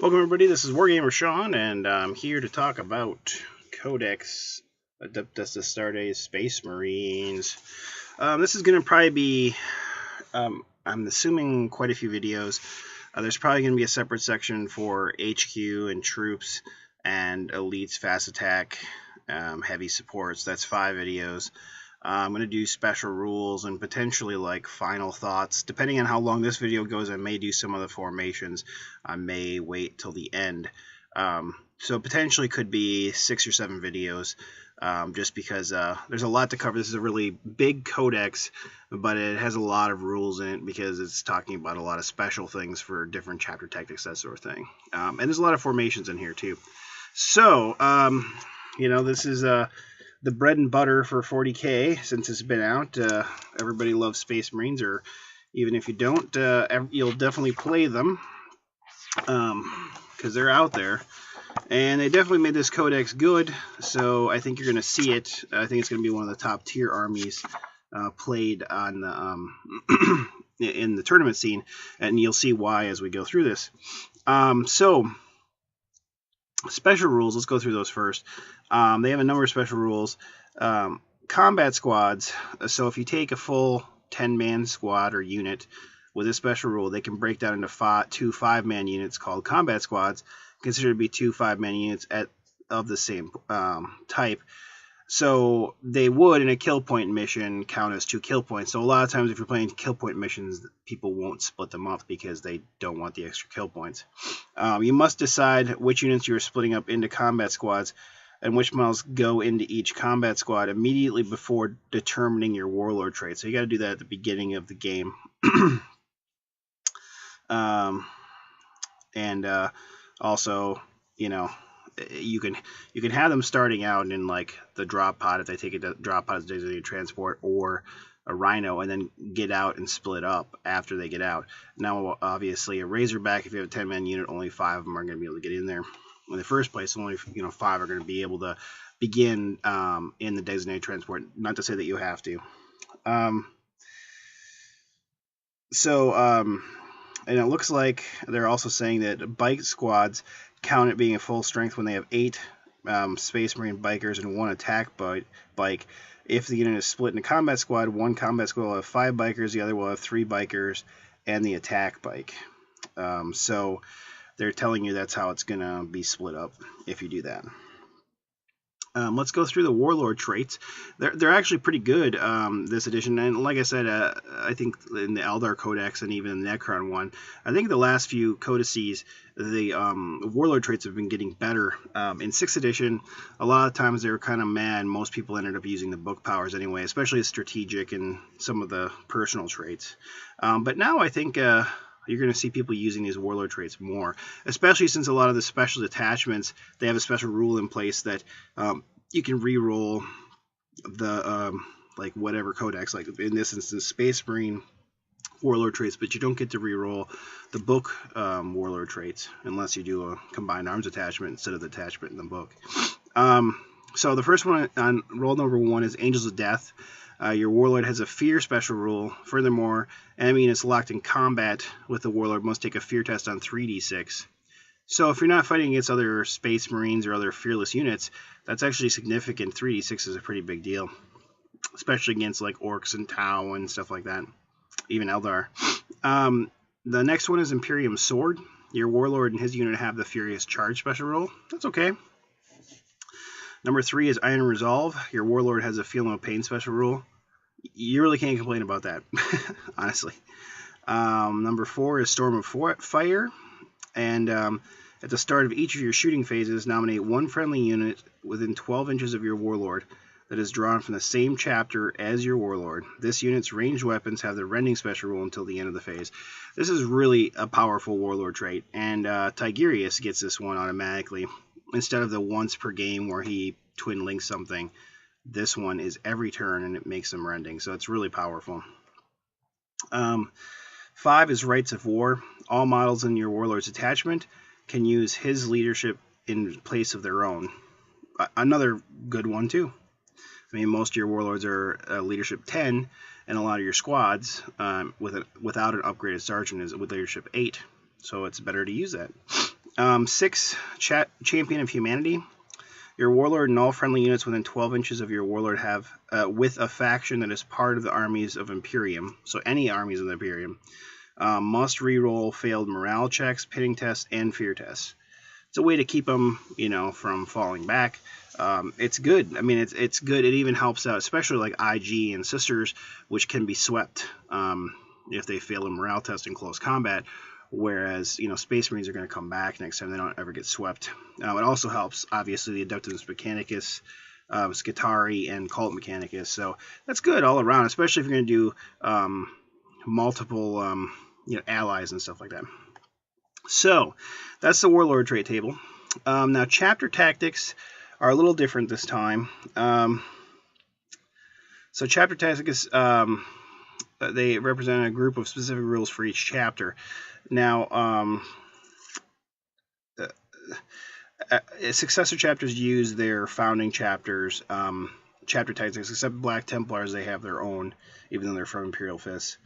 Welcome everybody, this is Wargamer Sean, and I'm here to talk about Codex Adeptus Astartes Space Marines. This is going to probably be, I'm assuming, quite a few videos. There's probably going to be a separate section for HQ and troops and elites, fast attack, heavy supports. That's 5 videos. I'm going to do special rules and potentially like final thoughts. Depending on how long this video goes, I may do some of the formations. I may wait till the end. So potentially could be 6 or 7 videos, just because there's a lot to cover. This is a really big codex, but it has a lot of rules in it because it's talking about a lot of special things for different chapter tactics, that sort of thing. And there's a lot of formations in here too. So, this is the bread and butter for 40K since it's been out. Everybody loves Space Marines, or even if you don't, you'll definitely play them because they're out there. And they definitely made this codex good, so I think you're going to see it. I think it's going to be one of the top tier armies played on the, in the tournament scene, and you'll see why as we go through this. So, special rules, let's go through those first. They have a number of special rules. Combat squads, so if you take a full 10-man squad or unit with a special rule, they can break down into 2 5-man units called combat squads, considered to be 2 5-man units of the same type. So they would, in a kill point mission, count as 2 kill points. So a lot of times if you're playing kill point missions, people won't split them up because they don't want the extra kill points. You must decide which units you're splitting up into combat squads and which models go into each combat squad immediately before determining your Warlord trait. So you got to do that at the beginning of the game. Also, you can have them starting out in like the drop pod if they take a drop pod as designated transport, or a rhino, and then get out and split up after they get out. Now, obviously, a Razorback, if you have a 10-man unit, only 5 of them are going to be able to get in there in the first place. Only 5 are going to be able to begin in the designated transport. Not to say that you have to. And it looks like they're also saying that bike squads count it being a full strength when they have 8 Space Marine bikers and 1 attack bike. If the unit is split in a combat squad, 1 combat squad will have 5 bikers, the other will have 3 bikers and the attack bike. So they're telling you that's how it's going to be split up if you do that. Let's go through the Warlord traits. They're actually pretty good this edition, and like I said, I think in the Eldar Codex and even in the Necron one, I think the last few codices, the Warlord traits have been getting better. In 6th edition, a lot of times they were kind of mad. Most people ended up using the book powers anyway, especially the strategic and some of the personal traits. But now I think you're going to see people using these Warlord traits more, especially since a lot of the special detachments, they have a special rule in place that you can re-roll the, like whatever codex, like in this instance, Space Marine Warlord traits, but you don't get to re-roll the book Warlord traits unless you do a combined arms attachment instead of the attachment in the book. So the first one on roll number 1 is Angels of Death. Your Warlord has a Fear special rule. Furthermore, enemy units locked in combat with the Warlord must take a Fear test on 3d6. So if you're not fighting against other Space Marines or other fearless units, that's actually significant. 3d6 is a pretty big deal, especially against like Orcs and Tau and stuff like that, even Eldar. The next one is Imperium Sword. Your Warlord and his unit have the Furious Charge special rule. That's okay. Number 3 is Iron Resolve. Your Warlord has a Feel No Pain special rule. You really can't complain about that, honestly. Number 4 is Storm of Fire. And at the start of each of your shooting phases, nominate 1 friendly unit within 12 inches of your Warlord that is drawn from the same chapter as your Warlord. This unit's ranged weapons have the Rending special rule until the end of the phase. This is really a powerful Warlord trait, and Tigurius gets this one automatically. Instead of the once per game where he twin links something, this one is every turn and it makes them rending, so it's really powerful. 5 is Rights of War. All models in your Warlord's attachment can use his leadership in place of their own. Another good one too. I mean, most of your Warlords are leadership 10, and a lot of your squads without an upgraded sergeant is with leadership 8, so it's better to use that. 6, Champion of Humanity. Your Warlord and all friendly units within 12 inches of your Warlord have with a faction that is part of the armies of Imperium, so any armies of the Imperium, must reroll failed morale checks, pitting tests, and fear tests. It's a way to keep them, from falling back. It's good. I mean, it's good. It even helps out, especially like IG and Sisters, which can be swept if they fail a morale test in close combat. Whereas, Space Marines are going to come back next time. They don't ever get swept. It also helps, obviously, the Adeptus Mechanicus, Scutari, and Cult Mechanicus. So that's good all around, especially if you're going to do multiple, allies and stuff like that. So that's the Warlord trait table. Now, chapter tactics are a little different this time. So chapter tactics, they represent a group of specific rules for each chapter. Now, successor chapters use their founding chapters, chapter tactics, except Black Templars, they have their own, even though they're from Imperial Fists.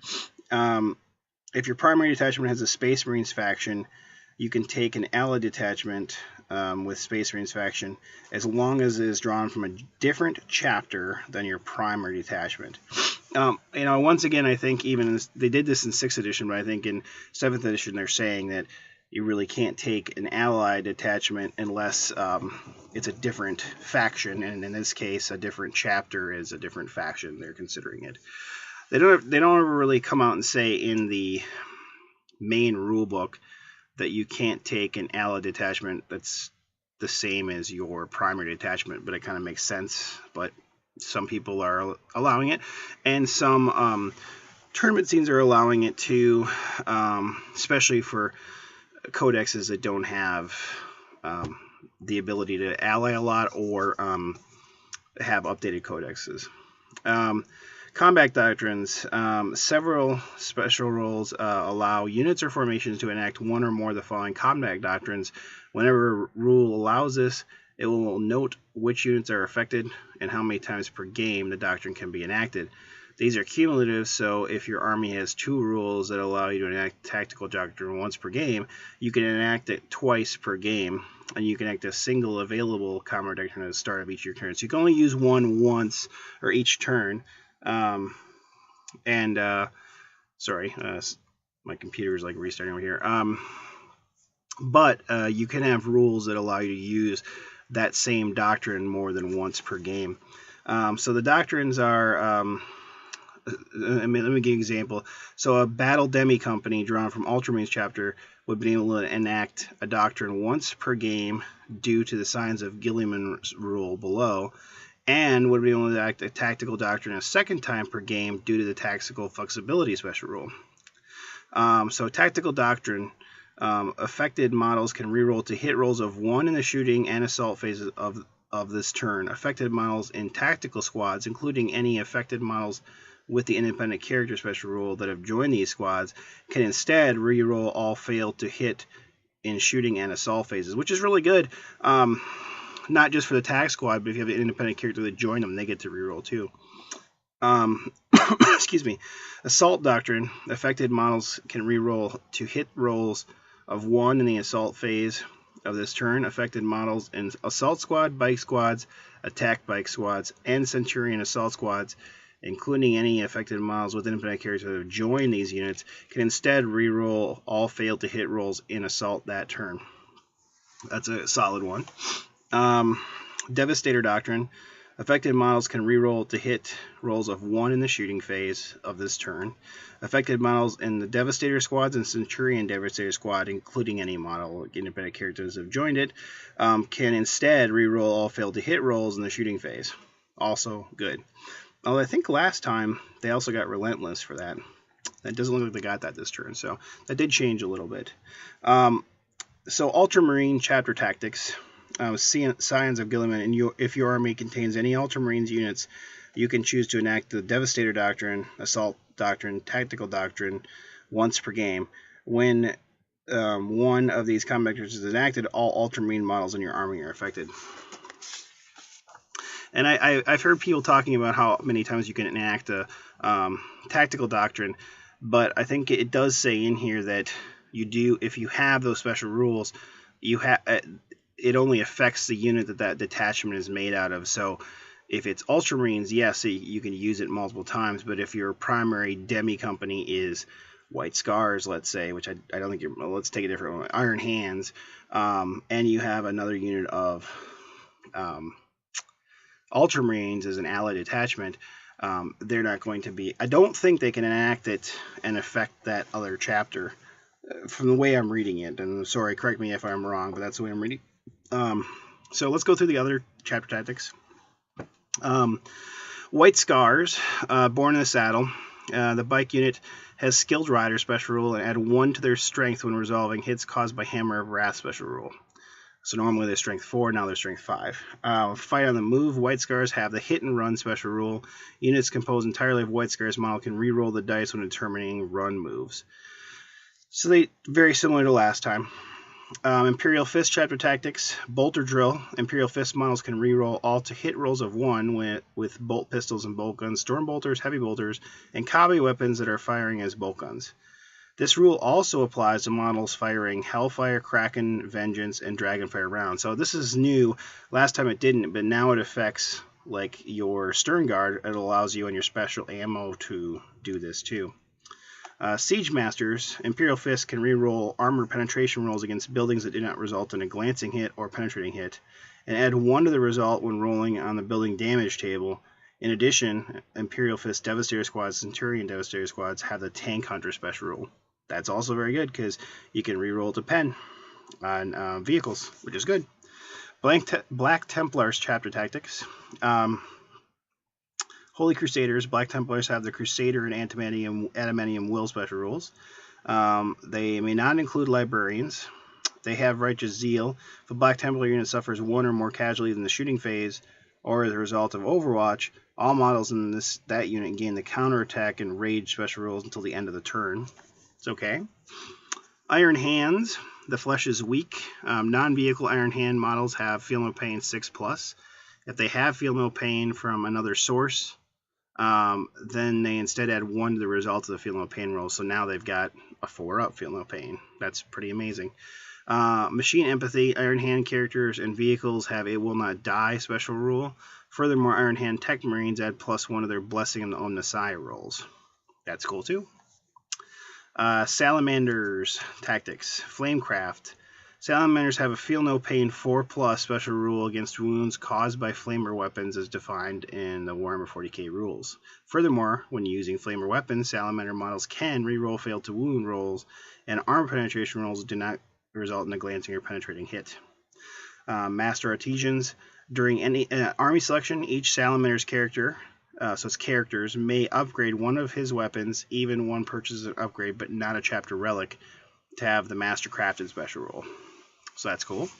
If your primary detachment has a Space Marines faction, you can take an allied detachment with Space Marines faction as long as it is drawn from a different chapter than your primary detachment. Once again, I think they did this in 6th edition, but I think in 7th edition they're saying that you really can't take an allied detachment unless it's a different faction, and in this case, a different chapter is a different faction. They're considering it. They don't ever really come out and say in the main rule book that you can't take an allied detachment that's the same as your primary detachment, but it kind of makes sense. But some people are allowing it, and some tournament scenes are allowing it too, especially for codexes that don't have the ability to ally a lot or have updated codexes. Combat doctrines. Several special rules allow units or formations to enact one or more of the following combat doctrines. Whenever a rule allows this, it will note which units are affected and how many times per game the doctrine can be enacted. These are cumulative, so if your army has 2 rules that allow you to enact tactical doctrine once per game, you can enact it twice per game, and you can enact a single available combat doctrine at the start of each of your turns. So you can only use one once or each turn. Sorry, my computer is like restarting over here. But you can have rules that allow you to use that same doctrine more than once per game. So the doctrines are, let me give you an example. So a Battle Demi Company drawn from Ultramarines chapter would be able to enact a doctrine once per game due to the Signs of Gilliman's rule below, and would be able to enact a tactical doctrine a second time per game due to the tactical flexibility special rule. So tactical doctrine, affected models can reroll to hit rolls of 1 in the shooting and assault phases of this turn. Affected models in tactical squads, including any affected models with the independent character special rule that have joined these squads, can instead reroll all failed to hit in shooting and assault phases, which is really good. Not just for the tag squad, but if you have an independent character that joined them, they get to reroll too. Excuse me. Assault doctrine. Affected models can reroll to hit rolls of 1 in the assault phase of this turn. Affected models in assault squad, bike squads, attack bike squads, and centurion assault squads, including any affected models with independent characters that have joined these units, can instead reroll all failed to hit rolls in assault that turn. That's a solid one. Devastator doctrine. Affected models can reroll to hit rolls of 1 in the shooting phase of this turn. Affected models in the Devastator squads and Centurion Devastator squad, including any model independent characters that have joined it, can instead reroll all failed to hit rolls in the shooting phase. Also good. Although I think last time they also got Relentless for that. It doesn't look like they got that this turn, so that did change a little bit. So Ultramarine chapter tactics. Signs of Gilliman, and if your army contains any Ultramarines units, you can choose to enact the Devastator Doctrine, Assault Doctrine, Tactical Doctrine once per game. When one of these combat doctrines is enacted, all Ultramarine models in your army are affected. And I've heard people talking about how many times you can enact a Tactical Doctrine, but I think it does say in here that you do, if you have those special rules, you have it only affects the unit that detachment is made out of. So if it's Ultramarines, yes, you can use it multiple times, but if your primary demi company is White Scars, let's say, which I don't think you're, well, let's take a different one, Iron Hands, and you have another unit of Ultramarines as an allied detachment, they're not going to be, I don't think they can enact it and affect that other chapter from the way I'm reading it. And sorry, correct me if I'm wrong, but that's the way I'm reading. So let's go through the other chapter tactics. White Scars, Born in the Saddle. The bike unit has Skilled Rider special rule and add 1 to their strength when resolving hits caused by Hammer of Wrath special rule. So normally they're strength 4, now they're strength 5. Fight on the move. White Scars have the hit and run special rule. Units composed entirely of White Scars model can re-roll the dice when determining run moves. So they very similar to last time. Imperial Fist chapter tactics. Bolter drill. Imperial Fist models can re-roll all to hit rolls of 1 with bolt pistols and bolt guns, storm bolters, heavy bolters, and combi weapons that are firing as bolt guns. This rule also applies to models firing Hellfire, Kraken, Vengeance, and Dragonfire rounds. So this is new. Last time it didn't, but now it affects like your Stern Guard. It allows you on your special ammo to do this too. Siege Masters, Imperial Fist can re-roll armor penetration rolls against buildings that do not result in a glancing hit or penetrating hit, and add 1 to the result when rolling on the building damage table. In addition, Imperial Fist Devastator Squads, Centurion Devastator Squads have the Tank Hunter special rule. That's also very good because you can re-roll to pen on vehicles, which is good. Black Templars chapter tactics. Holy Crusaders, Black Templars have the Crusader and Adamantium Will special rules. They may not include Librarians. They have Righteous Zeal. If a Black Templar unit suffers 1 or more casualties in the shooting phase, or as a result of Overwatch, all models in that unit gain the counterattack and rage special rules until the end of the turn. It's okay. Iron Hands. The flesh is weak. Non-vehicle Iron Hand models have Feel No Pain 6+. If they have Feel No Pain from another source, then they instead add 1 to the result of the Feel No Pain roll. So now they've got a 4-up Feel No Pain. That's pretty amazing. Machine Empathy, Iron Hand characters and vehicles have a Will Not Die special rule. Furthermore, Iron Hand Tech Marines add +1 to their Blessing and Omnissiah rolls. That's cool too. Salamanders Tactics, Flamecraft. Salamanders have a Feel No Pain 4+ special rule against wounds caused by flamer weapons as defined in the Warhammer 40k rules. Furthermore, when using flamer weapons, Salamander models can re-roll fail to wound rolls, and armor penetration rolls do not result in a glancing or penetrating hit. Master Artisans. During any army selection, each Salamander's character, so its characters, may upgrade 1 of his weapons, even one purchases an upgrade, but not a chapter relic, to have the Master Crafted special rule. So that's cool.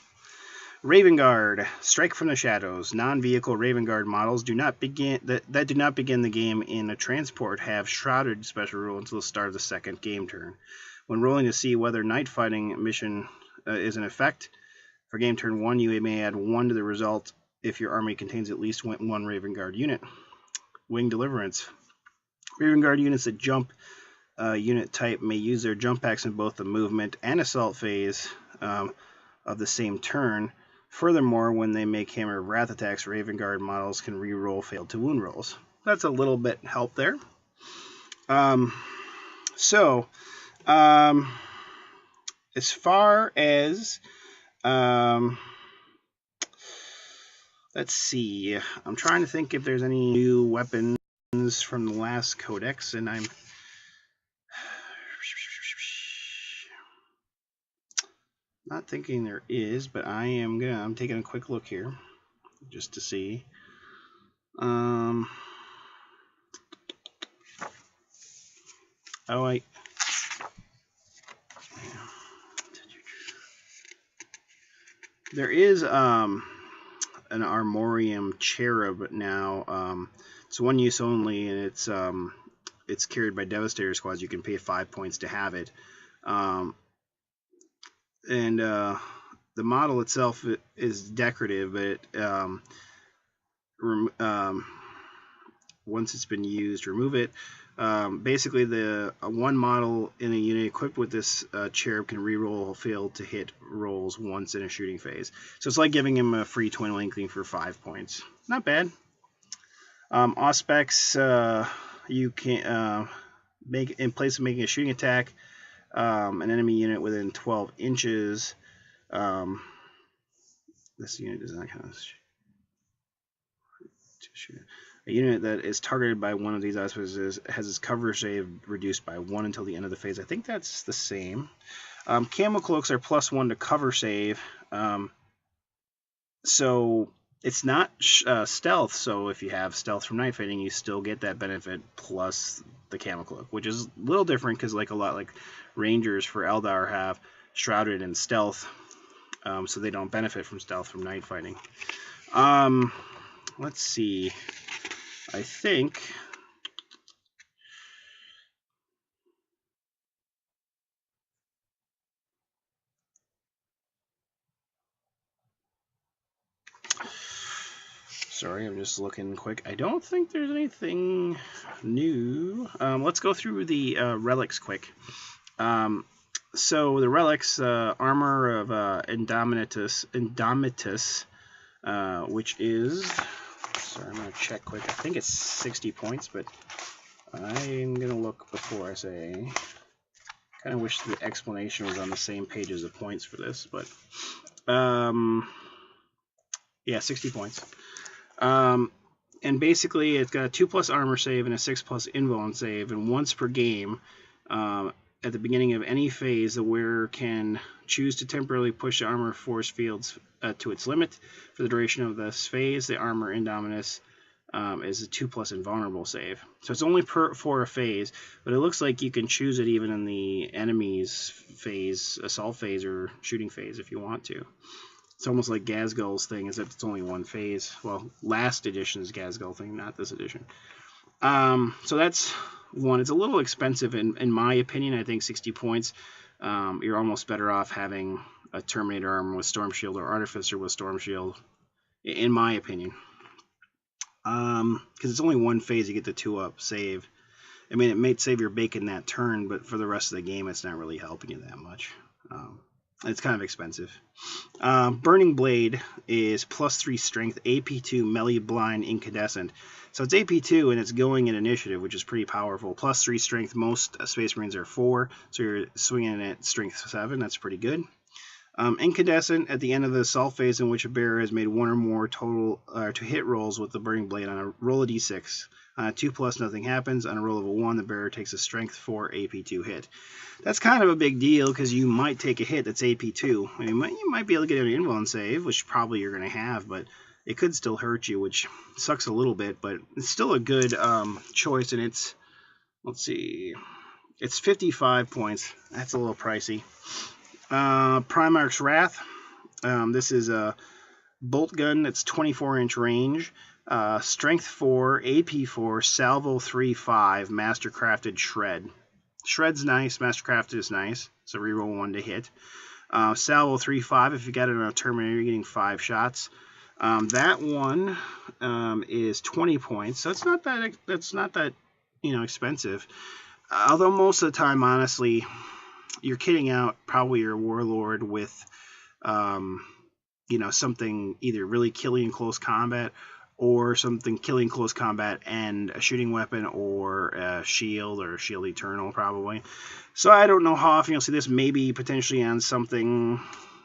Raven Guard, Strike from the Shadows. Non-vehicle Raven Guard models do not begin the game in a transport have Shrouded special rule until the start of the second game turn. When rolling to see whether night fighting mission is in effect for game turn 1, you may add 1 to the result if your army contains at least 1 Raven Guard unit. Wing Deliverance. Raven Guard units that jump unit type may use their jump packs in both the movement and assault phase of the same turn. Furthermore, when they make Hammer of Wrath attacks, Raven Guard models can re-roll failed to wound rolls. That's a little bit help there. As far as let's see, I'm trying to think if there's any new weapons from the last codex, and I'm not thinking there is, but I'm taking a quick look here just to see. There is an Armorium Cherub now. It's 1 use only, and it's carried by Devastator Squads. You can pay 5 points to have it. The model itself is decorative, but once it's been used, remove it. Basically, the one model in a unit equipped with this cherub can reroll failed to hit rolls once in a shooting phase. So it's like giving him a free twin linking for 5 points. Not bad. Auspex, you can make in place of making a shooting attack, an enemy unit within 12 inches. This unit does not count as a unit that is targeted by one of these auspices has its cover save reduced by 1 until the end of the phase. I think that's the same. Camo cloaks are +1 to cover save. So it's not stealth, so if you have stealth from night fighting, you still get that benefit plus the camo cloak, which is a little different because like a lot like Rangers for Eldar have shrouded in stealth, so they don't benefit from stealth from night fighting. Let's see. I think sorry, I'm just looking quick. I don't think there's anything new. Let's go through the relics quick. So the relics, armor of Indomitus, which is, sorry, I'm going to check quick. I think it's 60 points, but I'm going to look before I say. Kind of wish the explanation was on the same page as the points for this, but yeah, 60 points. And basically, it's got a 2+ armor save and a 6+ invuln save, and once per game, at the beginning of any phase, the wearer can choose to temporarily push the armor force fields to its limit. For the duration of this phase, the armor Indominus is a 2+ invulnerable save. So it's only for a phase, but it looks like you can choose it even in the enemy's phase, assault phase, or shooting phase if you want to. It's almost like Gazgul's thing, except it's only one phase. Well, last edition's Gazgul thing, not this edition. So that's one. It's a little expensive in my opinion. I think 60 points. You're almost better off having a Terminator armor with Storm Shield or Artificer with Storm Shield, in my opinion. Because it's only one phase, you get the 2-up save. I mean, it may save your bacon that turn, but for the rest of the game, it's not really helping you that much. It's kind of expensive. Burning Blade is +3 strength, AP2, melee, blind, incandescent. So it's AP2 and it's going in initiative, which is pretty powerful. +3 strength, most Space Marines are 4, so you're swinging at strength 7. That's pretty good. Incandescent, at the end of the assault phase in which a bearer has made 1 or more total to hit rolls with the Burning Blade on a roll of d6. On a 2+, nothing happens. On a roll of a 1, the bearer takes a strength 4 AP2 hit. That's kind of a big deal because you might take a hit that's AP2. I mean, you might be able to get an invuln save, which probably you're going to have, but it could still hurt you, which sucks a little bit, but it's still a good choice, and it's, let's see, it's 55 points. That's a little pricey. Primarch's Wrath. This is a bolt gun that's 24-inch range. Strength 4, AP 4, Salvo 3/5, Mastercrafted Shred. Shred's nice, Mastercrafted is nice, so reroll 1 to hit. Salvo 3/5, if you got it on a Terminator, you're getting 5 shots. That one is 20 points, so it's not that, expensive. Although most of the time, honestly, you're kitting out probably your Warlord with, something either really killing in close combat or something killing close combat and a shooting weapon or a shield or a shield eternal probably. So I don't know how often you'll see this, maybe potentially on something,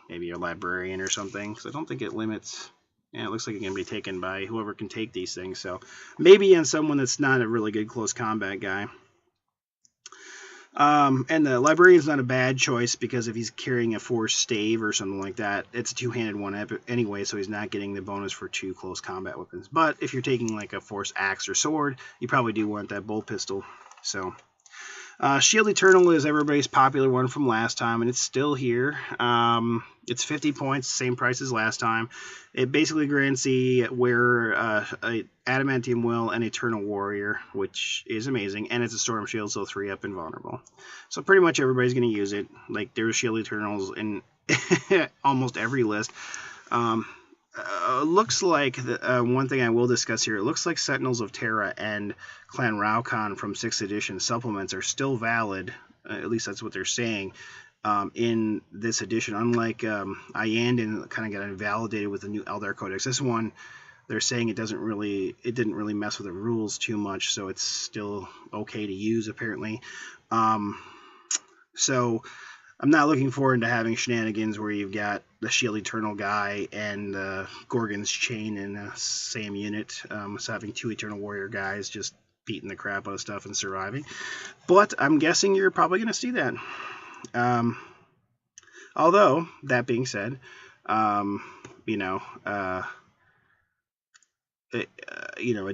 maybe a librarian or something, because I don't think it limits. Yeah, it looks like it can be taken by whoever can take these things, so maybe on someone that's not a really good close combat guy. And the librarian's not a bad choice because if he's carrying a force stave or something like that, it's a two-handed one anyway, so he's not getting the bonus for 2 close combat weapons. But if you're taking like a force axe or sword, you probably do want that bolt pistol. So Shield Eternal is everybody's popular one from last time, and it's still here. It's 50 points, same price as last time. It basically grants the wearer a Adamantium Will and Eternal Warrior, which is amazing, and it's a Storm Shield, so 3-up invulnerable. So pretty much everybody's going to use it. Like, there's Shield Eternals in almost every list. looks like one thing I will discuss here. It looks like Sentinels of Terra and Clan Raukon from 6th edition supplements are still valid. At least that's what they're saying in this edition. Unlike Iyanden, kind of got invalidated with the new Eldar Codex. This one, they're saying it didn't really mess with the rules too much, so it's still okay to use apparently. So I'm not looking forward to having shenanigans where you've got the Shield Eternal guy and Gorgon's Chain in the same unit. So having 2 Eternal Warrior guys just beating the crap out of stuff and surviving. But I'm guessing you're probably going to see that. Although, that being said, a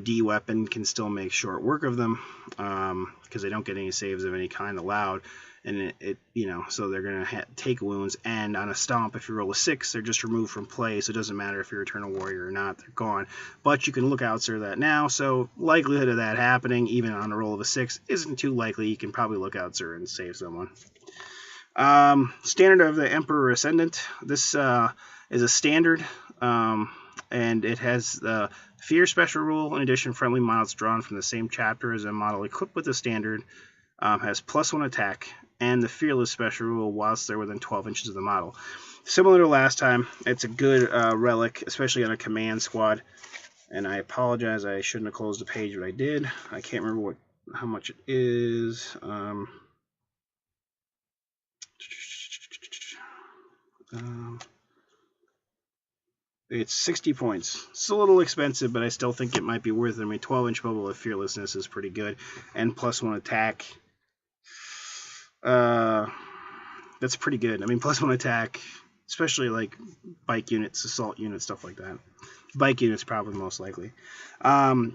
D weapon can still make short work of them because they don't get any saves of any kind allowed, and so they're going to take wounds, and on a stomp, if you roll a 6, they're just removed from play, so it doesn't matter if you're Eternal Warrior or not, they're gone. But you can look out for that now, so likelihood of that happening, even on a roll of a 6, isn't too likely. You can probably look out sir and save someone. Standard of the Emperor Ascendant. This is a standard, and it has the Fear special rule. In addition, friendly models drawn from the same chapter as a model equipped with the standard has +1 attack, and the Fearless special rule whilst they're within 12 inches of the model. Similar to last time, it's a good relic, especially on a command squad. And I apologize, I shouldn't have closed the page, but I did. I can't remember how much it is. It's 60 points. It's a little expensive, but I still think it might be worth it. I mean, 12-inch bubble of Fearlessness is pretty good. And +1 attack. That's pretty good. I mean, +1 attack, especially like bike units, assault units, stuff like that. Bike units probably most likely.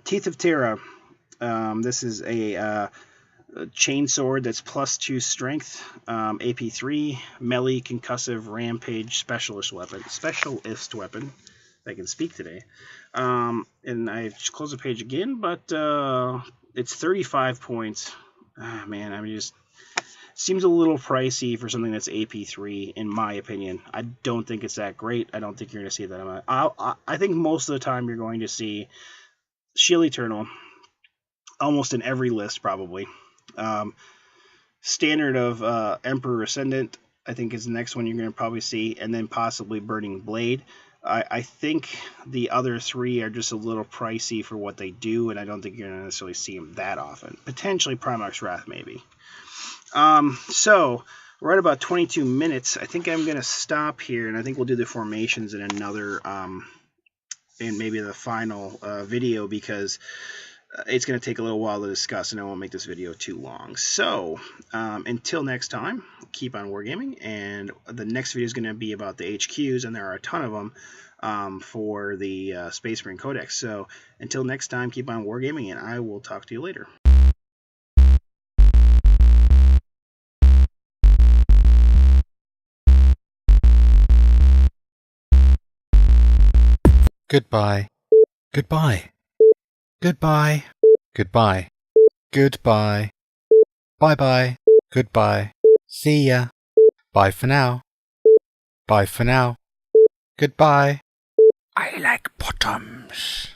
Teeth of Terra. This is a chainsword that's +2 strength, AP3, melee, concussive, rampage, specialist weapon. I can speak today. And I just close the page again, but it's 35 points. Man, I mean, just seems a little pricey for something that's AP3, in my opinion. I don't think it's that great. I don't think you're going to see that. I think most of the time you're going to see Shield Eternal almost in every list, probably. Standard of Emperor Ascendant, I think, is the next one you're going to probably see, and then possibly Burning Blade. I think the other 3 are just a little pricey for what they do, and I don't think you're going to necessarily see them that often. Potentially Primarch's Wrath, maybe. So we're at about 22 minutes. I think I'm going to stop here, and I think we'll do the formations in another, in maybe the final video, because it's going to take a little while to discuss, and I won't make this video too long. So, until next time, keep on wargaming, and the next video is going to be about the HQs, and there are a ton of them for the Space Marine Codex. So, until next time, keep on wargaming, and I will talk to you later. Goodbye. Goodbye. Goodbye. Goodbye. Goodbye. Bye-bye. Goodbye. See ya. Bye for now. Bye for now. Goodbye. I like bottoms.